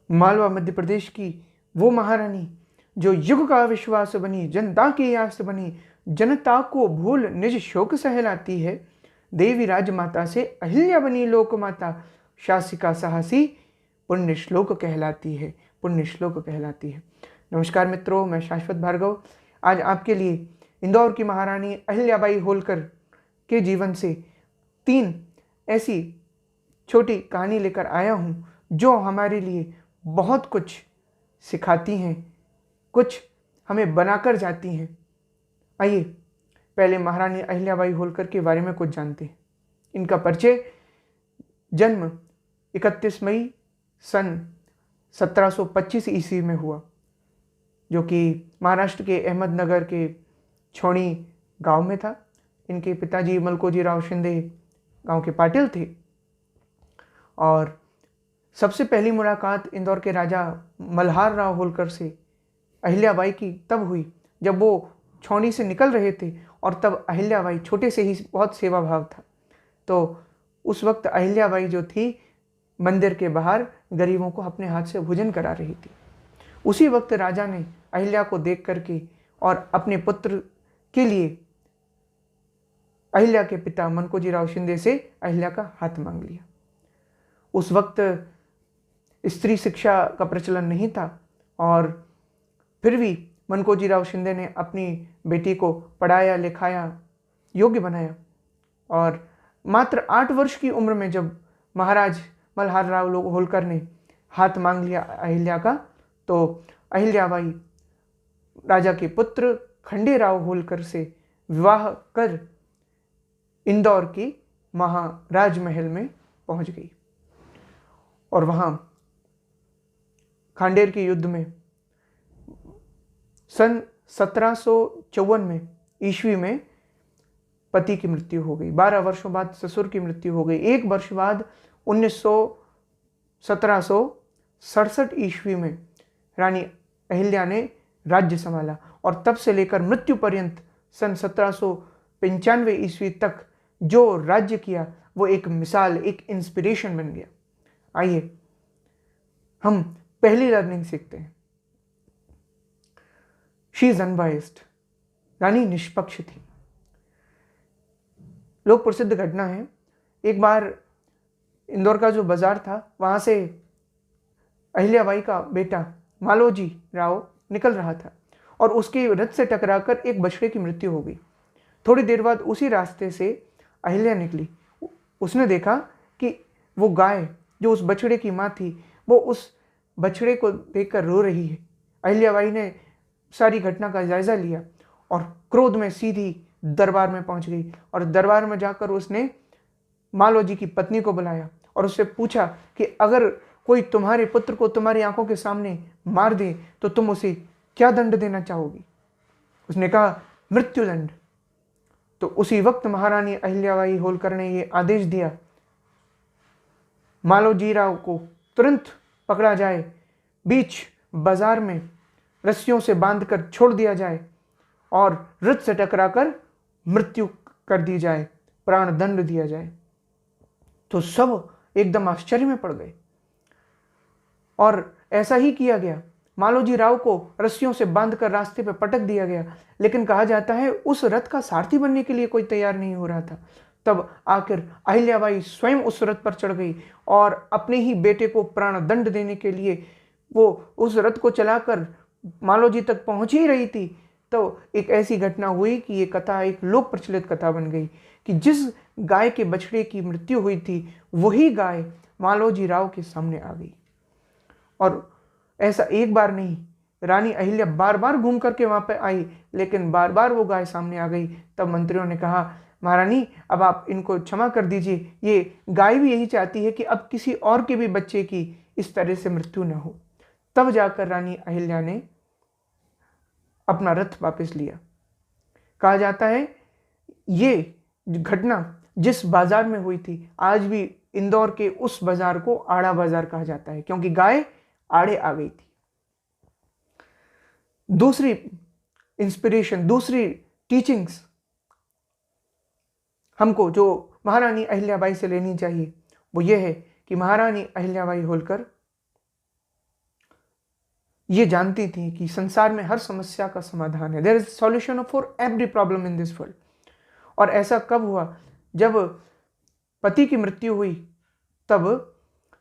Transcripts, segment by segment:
मालवा मध्य प्रदेश की वो महारानी जो युग का विश्वास बनी, जनता की आस बनी, जनता को भूल निज शोक सहलाती है। देवी राजमाता से अहिल्या बनी लोक माता, शासिका साहसी पुण्य श्लोक कहलाती है, पुण्य श्लोक कहलाती है। नमस्कार मित्रों, मैं शाश्वत भार्गव आज आपके लिए इंदौर की महारानी अहिल्याबाई होलकर के जीवन से 3 ऐसी छोटी कहानी लेकर आया हूँ जो हमारे लिए बहुत कुछ सिखाती हैं, कुछ हमें बनाकर जाती हैं। आइए पहले महारानी अहिल्याबाई होलकर के बारे में कुछ जानते हैं। इनका परिचय जन्म 31 मई सन 1725 ईस्वी में हुआ, जो कि महाराष्ट्र के अहमदनगर के छौणी गांव में था। इनके पिताजी मलकोजीराव शिंदे गांव के पाटिल थे और सबसे पहली मुलाकात इंदौर के राजा मल्हार राव होलकर से अहिल्याबाई की तब हुई जब वो छौनी से निकल रहे थे और तब अहिल्याबाई छोटे से ही बहुत सेवा भाव था। तो उस वक्त अहिल्याबाई जो थी मंदिर के बाहर गरीबों को अपने हाथ से भोजन करा रही थी। उसी वक्त राजा ने अहिल्या को देख करके और अपने पुत्र के लिए अहिल्या के पिता मनकोजीराव शिंदे से अहिल्या का हाथ मांग लिया। उस वक्त स्त्री शिक्षा का प्रचलन नहीं था और फिर भी मनकोजीराव शिंदे ने अपनी बेटी को पढ़ाया लिखाया, योग्य बनाया और मात्र 8 वर्ष की उम्र में जब महाराज मल्हार राव होलकर ने हाथ मांग लिया अहिल्या का, तो अहिल्याबाई राजा के पुत्र खंडेराव होलकर से विवाह कर इंदौर की महाराज महल में पहुंच गई और वहां खांडेर के युद्ध में सन 1754 में ईस्वी में पति की मृत्यु हो गई। 12 वर्षों बाद ससुर की मृत्यु हो गई। 1 वर्ष बाद 1767 ईस्वी में रानी अहिल्या ने राज्य संभाला और तब से लेकर मृत्यु पर्यंत सन 1795 ईस्वी तक जो राज्य किया वो एक मिसाल, एक इंस्पिरेशन बन गया। आइए हम पहली लर्निंग सीखते हैं। She is unbiased. रानी निष्पक्ष थी। लोक प्रसिद्ध घटना है, एक बार इंदौर का जो बाजार था वहां से अहिल्याबाई का बेटा मालोजी राव निकल रहा था और उसके रथ से टकराकर एक बछड़े की मृत्यु हो गई। थोड़ी देर बाद उसी रास्ते से अहिल्या निकली। उसने देखा कि वो गाय जो उस बछड़े की माँ थी वो उस बछड़े को देखकर रो रही है। अहिल्याबाई ने सारी घटना का जायजा लिया और क्रोध में सीधी दरबार में पहुंच गई और दरबार में जाकर उसने मालोजी की पत्नी को बुलाया और उससे पूछा कि अगर कोई तुम्हारे पुत्र को तुम्हारी आंखों के सामने मार दे तो तुम उसे क्या दंड देना चाहोगी। उसने कहा मृत्युदंड। तो उसी वक्त महारानी अहिल्याबाई होलकर ने यह आदेश दिया मालोजीराव को तुरंत पकड़ा जाए, बीच बाजार में रस्सियों से बांधकर छोड़ दिया जाए और रथ से टकराकर मृत्यु कर दी जाए, प्राण दंड दिया जाए। तो सब एकदम आश्चर्य में पड़ गए और ऐसा ही किया गया। मालोजी राव को रस्सियों से बांधकर रास्ते पर पटक दिया गया, लेकिन कहा जाता है उस रथ का सारथी बनने के लिए कोई तैयार नहीं हो रहा था। तब आखिर अहिल्याबाई स्वयं उस रथ पर चढ़ गई और अपने ही बेटे को प्राण दंड देने के लिए वो उस रथ को चलाकर मालोजी तक पहुंच ही रही थी। तो एक ऐसी घटना हुई कि ये कथा एक लोक प्रचलित कथा बन गई कि जिस गाय के बछड़े की मृत्यु हुई थी वही गाय मालोजी राव के सामने आ गई। और ऐसा एक बार नहीं, रानी अहिल्या बार बार घूम करके वहां पे आई, लेकिन बार बार वो गाय सामने आ गई। तब मंत्रियों ने कहा महारानी अब आप इनको क्षमा कर दीजिए, ये गाय भी यही चाहती है कि अब किसी और के भी बच्चे की इस तरह से मृत्यु न हो। तब जाकर रानी अहिल्या ने अपना रथ वापस लिया। कहा जाता है ये घटना जिस बाजार में हुई थी आज भी इंदौर के उस बाजार को आड़ा बाजार कहा जाता है, क्योंकि गाय आड़े आ गई थी। दूसरी इंस्पिरेशन, दूसरी टीचिंग्स हमको जो महारानी अहिल्याबाई से लेनी चाहिए वो ये है कि महारानी अहिल्याबाई होलकर ये जानती थी कि संसार में हर समस्या का समाधान है, there is solution for every problem in this world. और ऐसा कब हुआ? जब पति की मृत्यु हुई तब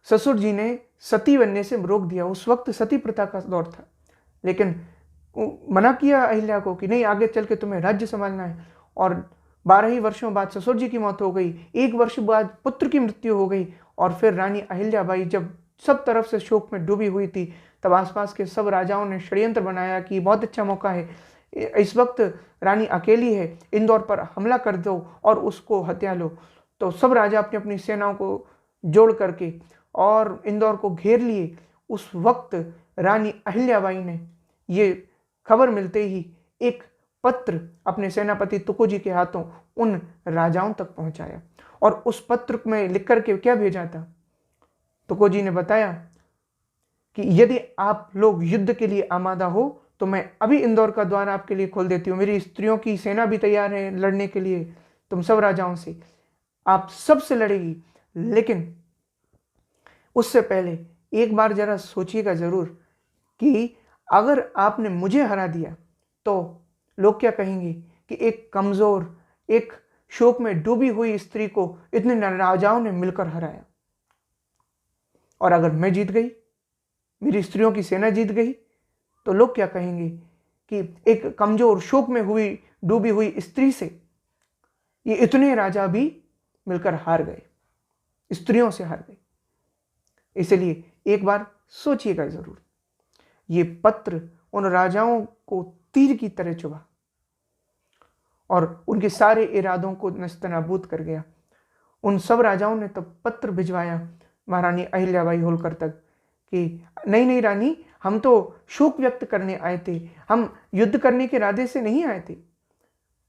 ससुर जी ने सती बनने से रोक दिया। उस वक्त सती प्रथा का दौर था, लेकिन मना किया अहिल्या को कि नहीं, आगे चल के तुम्हें राज्य संभालना है। और 12 ही वर्षों बाद ससुर जी की मौत हो गई, 1 वर्ष बाद पुत्र की मृत्यु हो गई। और फिर रानी अहिल्याबाई जब सब तरफ से शोक में डूबी हुई थी, तब आसपास के सब राजाओं ने षड्यंत्र बनाया कि बहुत अच्छा मौका है, इस वक्त रानी अकेली है, इंदौर पर हमला कर दो और उसको हत्या लो। तो सब राजा अपनी अपनी सेनाओं को जोड़ करके और इंदौर को घेर लिए। उस वक्त रानी अहिल्याबाई ने ये खबर मिलते ही एक पत्र अपने सेनापति तुकोजी के हाथों उन राजाओं तक पहुंचाया। और उस पत्र में लिख करके क्या भेजा था? तुकोजी ने बताया कि यदि आप लोग युद्ध के लिए आमादा हो तो मैं अभी इंदौर का द्वार आपके लिए खोल देती हूँ। मेरी स्त्रियों की सेना भी तैयार है लड़ने के लिए, तुम सब राजाओं से, आप सबसे लड़ेगी। लेकिन उससे पहले एक बार जरा सोचिएगा जरूर कि अगर आपने मुझे हरा दिया तो लोग क्या कहेंगे कि एक कमजोर, एक शोक में डूबी हुई स्त्री को इतने राजाओं ने मिलकर हराया। और अगर मैं जीत गई, मेरी स्त्रियों की सेना जीत गई, तो लोग क्या कहेंगे कि एक कमजोर, शोक में हुई, डूबी हुई स्त्री से ये इतने राजा भी मिलकर हार गए, स्त्रियों से हार गए। इसलिए एक बार सोचिएगा जरूर। ये पत्र उन राजाओं को तीर की तरह चुभा और उनके सारे इरादों को नस्तनाबूद कर गया। उन सब राजाओं ने तब पत्र भिजवाया महारानी अहिल्याबाई होलकर तक कि नहीं नहीं रानी, हम तो शोक व्यक्त करने आए थे, हम युद्ध करने के इरादे से नहीं आए थे।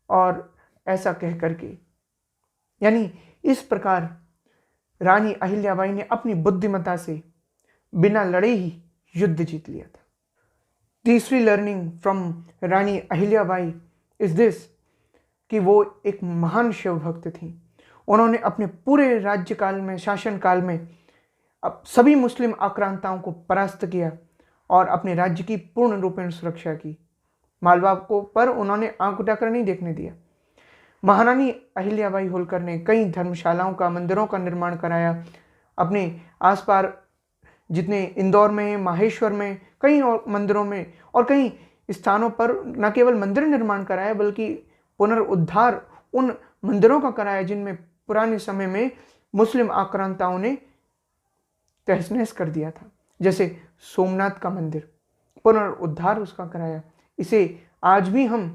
और ऐसा कह करके, यानी इस प्रकार रानी अहिल्याबाई ने अपनी बुद्धिमत्ता से बिना लड़े ही युद्ध जीत लिया था। तीसरी learning from Rani Ahilyabai is this कि वो एक महान शिव भक्त थी। उन्होंने अपने पूरे राज्यकाल में, शासनकाल में सभी मुस्लिम आक्रांताओं को परास्त किया और अपने राज्य की पूर्ण रूपेण सुरक्षा की। मालवा को पर उन्होंने आंख उठाकर नहीं देखने दिया। महारानी अहिल्याबाई होलकर ने कई धर्मशालाओं का, मंदिरों का निर्माण कराया। अपने आसपास जितने इंदौर में, माहेश्वर में, कई और मंदिरों में और कई स्थानों पर न केवल मंदिर निर्माण कराया बल्कि पुनरुद्धार उन मंदिरों का कराया जिनमें पुराने समय में मुस्लिम आक्रांताओं ने तहस नहस कर दिया था। जैसे सोमनाथ का मंदिर, पुनरुद्धार उसका कराया। इसे आज भी हम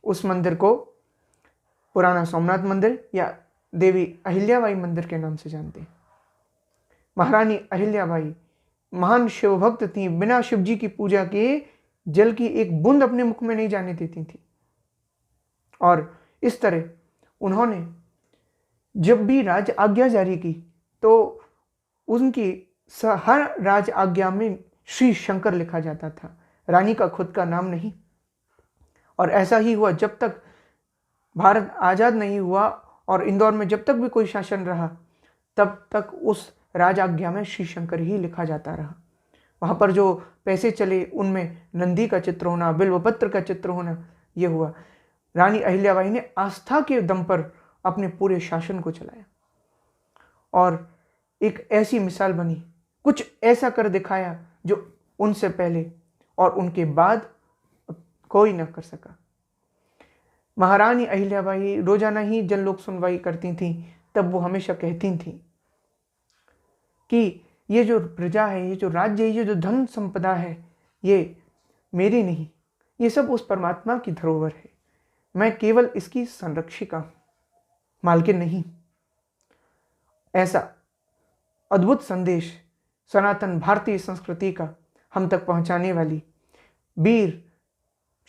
उस मंदिर को पुराना सोमनाथ मंदिर या देवी अहिल्याबाई मंदिर के नाम से जानते हैं। महारानी अहिल्याबाई महान शिव भक्त थी, बिना शिव जी की पूजा के जल की एक बूंद अपने मुख में नहीं जाने देती थी। और इस तरह उन्होंने जब भी राज आज्ञा जारी की तो उनकी हर राज आज्ञा में श्री शंकर लिखा जाता था, रानी का खुद का नाम नहीं। और ऐसा ही हुआ जब तक भारत आज़ाद नहीं हुआ और इंदौर में जब तक भी कोई शासन रहा तब तक उस राज आज्ञा में श्री शंकर ही लिखा जाता रहा। वहाँ पर जो पैसे चले उनमें नंदी का चित्र होना, बिल्वपत्र का चित्र होना, ये हुआ। रानी अहिल्याबाई ने आस्था के दम पर अपने पूरे शासन को चलाया और एक ऐसी मिसाल बनी, कुछ ऐसा कर दिखाया जो उनसे पहले और उनके बाद कोई न कर सका। महारानी अहिल्याबाई रोजाना ही जन लोक सुनवाई करती थीं, तब वो हमेशा कहती थीं कि ये जो प्रजा है, ये जो राज्य है, ये जो धन संपदा है, ये मेरी नहीं, ये सब उस परमात्मा की धरोहर है। मैं केवल इसकी संरक्षिका हूँ, मालकिन नहीं। ऐसा अद्भुत संदेश सनातन भारतीय संस्कृति का हम तक पहुंचाने वाली वीर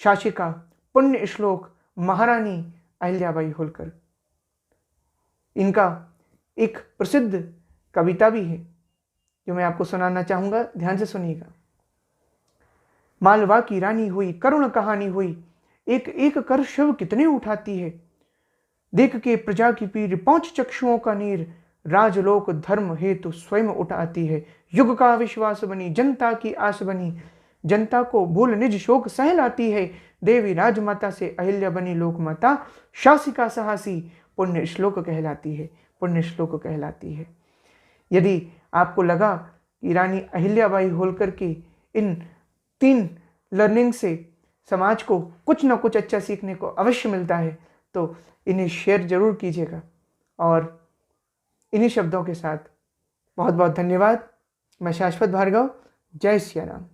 शासिका, पुण्य श्लोक महारानी अहिल्याबाई होलकर। इनका एक प्रसिद्ध कविता भी है जो मैं आपको सुनाना चाहूंगा, ध्यान से सुनिएगा। मालवा की रानी हुई, करुण कहानी हुई, एक एक कर शिव कितने उठाती है, देख के प्रजा की पीर, 5 चक्षुओं का नीर, राजलोक धर्म हेतु स्वयं उठाती है, युग का विश्वास बनी, जनता की आस बनी, जनता को भूल निज शोक सहलाती है। देवी राजमाता से अहिल्या बनी लोक माता, शासिका साहसी पुण्य श्लोक कहलाती है, पुण्य श्लोक कहलाती है। यदि आपको लगा कि रानी अहिल्याबाई होलकर की इन 3 लर्निंग से समाज को कुछ ना कुछ अच्छा सीखने को अवश्य मिलता है, तो इन्हें शेयर जरूर कीजिएगा। और इन्हीं शब्दों के साथ बहुत बहुत धन्यवाद। मैं शाश्वत भार्गव। जय सिया राम।